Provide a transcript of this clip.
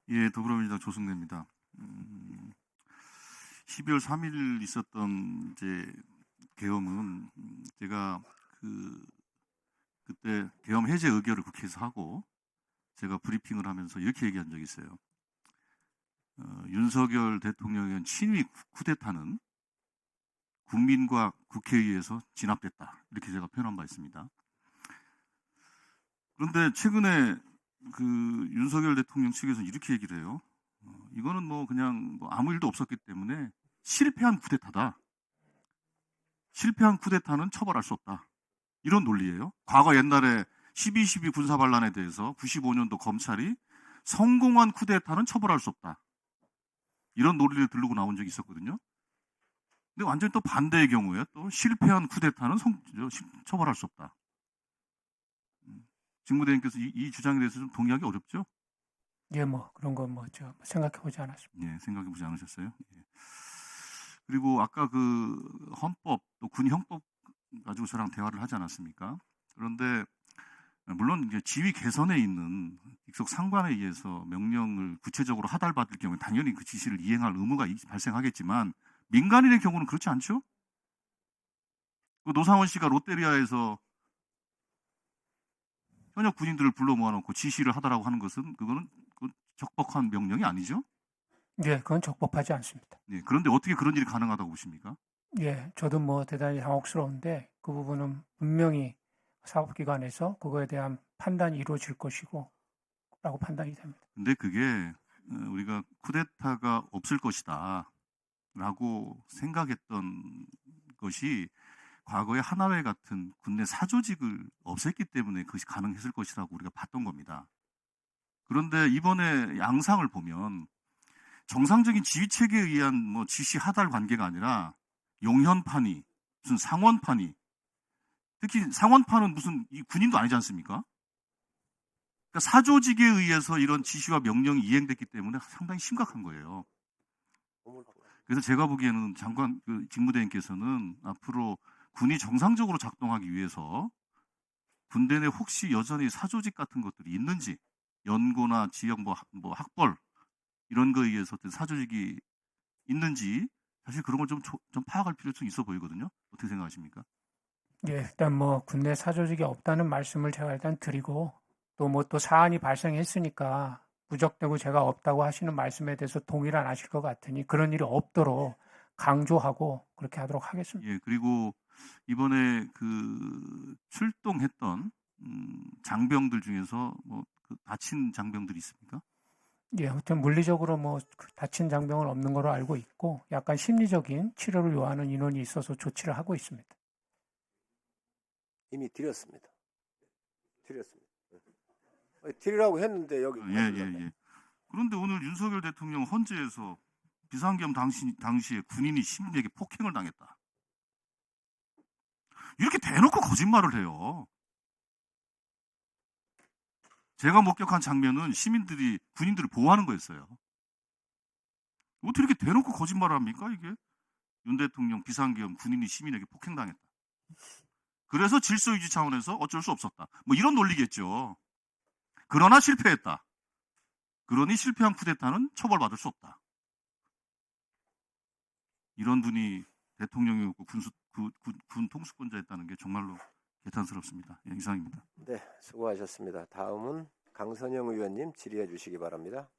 예, 더불어민주당 조승래입니다. 12월 3일 있었던 이제 계엄은 제가 그때 계엄 해제 의결을 국회에서 하고 제가 브리핑을 하면서 이렇게 얘기한 적이 있어요. 윤석열 대통령의 친위 쿠데타는 국민과 국회에 의해서 진압됐다. 이렇게 제가 표현한 바 있습니다. 그런데 최근에 윤석열 대통령 측에서 이렇게 얘기를 해요. 이거는 뭐 그냥 아무 일도 없었기 때문에 실패한 쿠데타다. 실패한 쿠데타는 처벌할 수 없다. 이런 논리예요. 과거 옛날에 12.12 군사반란에 대해서 95년도 검찰이 성공한 쿠데타는 처벌할 수 없다. 이런 논리를 들고 나온 적이 있었거든요. 근데 완전히 또 반대의 경우에 또 실패한 쿠데타는 처벌할 수 없다. 직무대행께서 이 주장에 대해서 좀 동의하기 어렵죠? 예, 뭐 그런 거 뭐 저 생각해보지 않았습니다. 예, 생각해보지 않으셨어요? 예. 그리고 아까 헌법 또 군형법 가지고 저랑 대화를 하지 않았습니까? 그런데 물론 이제 지위 개선에 있는 직속 상관에 의해서 명령을 구체적으로 하달받을 경우에 당연히 그 지시를 이행할 의무가 발생하겠지만 민간인의 경우는 그렇지 않죠? 노상원 씨가 롯데리아에서 현역 군인들을 불러 모아놓고 지시를 하더라고 하는 것은 그거는 적법한 명령이 아니죠? 예, 그건 적법하지 않습니다. 네, 그런데 어떻게 그런 일이 가능하다고 보십니까? 예, 저도 뭐 대단히 당혹스러운데 그 부분은 분명히 사법기관에서 그거에 대한 판단이 이루어질 것이고 라고 판단이 됩니다. 근데 그게 우리가 쿠데타가 없을 것이다 라고 생각했던 것이 과거에 하나회 같은 군내 사조직을 없앴기 때문에 그것이 가능했을 것이라고 우리가 봤던 겁니다. 그런데 이번에 양상을 보면 정상적인 지휘체계에 의한 뭐 지시 하달 관계가 아니라 용현판이 무슨 상원판이 특히 상원판은 무슨 군인도 아니지 않습니까? 그러니까 사조직에 의해서 이런 지시와 명령이 이행됐기 때문에 상당히 심각한 거예요. 그래서 제가 보기에는 장관 직무대행께서는 앞으로 군이 정상적으로 작동하기 위해서 군대 내 혹시 여전히 사조직 같은 것들이 있는지 연고나 지역 뭐 학벌 이런 거에 의해서 어떤 사조직이 있는지 사실 그런 걸 좀 파악할 필요성이 있어 보이거든요. 어떻게 생각하십니까? 예, 일단 뭐 군내 사조직이 없다는 말씀을 제가 일단 드리고 또 뭐 또 사안이 발생했으니까 부적되고 제가 없다고 하시는 말씀에 대해서 동의를 안 하실 것 같으니 그런 일이 없도록 강조하고 그렇게 하도록 하겠습니다. 예, 그리고 이번에 출동했던 장병들 중에서 다친 장병들이 있습니까? 예, 아무튼 물리적으로 뭐 다친 장병은 없는 거로 알고 있고 약간 심리적인 치료를 요하는 인원이 있어서 조치를 하고 있습니다. 이미 드렸습니다. 드리라고 했는데 여기 예. 그런데 오늘 윤석열 대통령 헌재에서 비상계엄 당시에 군인이 시민에게 폭행을 당했다. 이렇게 대놓고 거짓말을 해요. 제가 목격한 장면은 군인들을 보호하는 거였어요. 어떻게 이렇게 대놓고 거짓말을 합니까, 이게? 윤 대통령 비상계엄 군인이 시민에게 폭행당했다. 그래서 질서유지 차원에서 어쩔 수 없었다. 뭐 이런 논리겠죠. 그러나 실패했다. 그러니 실패한 쿠데타는 처벌받을 수 없다. 이런 분이 대통령이었고 군 통수권자였다는 게 정말로 개탄스럽습니다. 예, 이상입니다. 네, 수고하셨습니다. 다음은 강선영 의원님 질의해 주시기 바랍니다.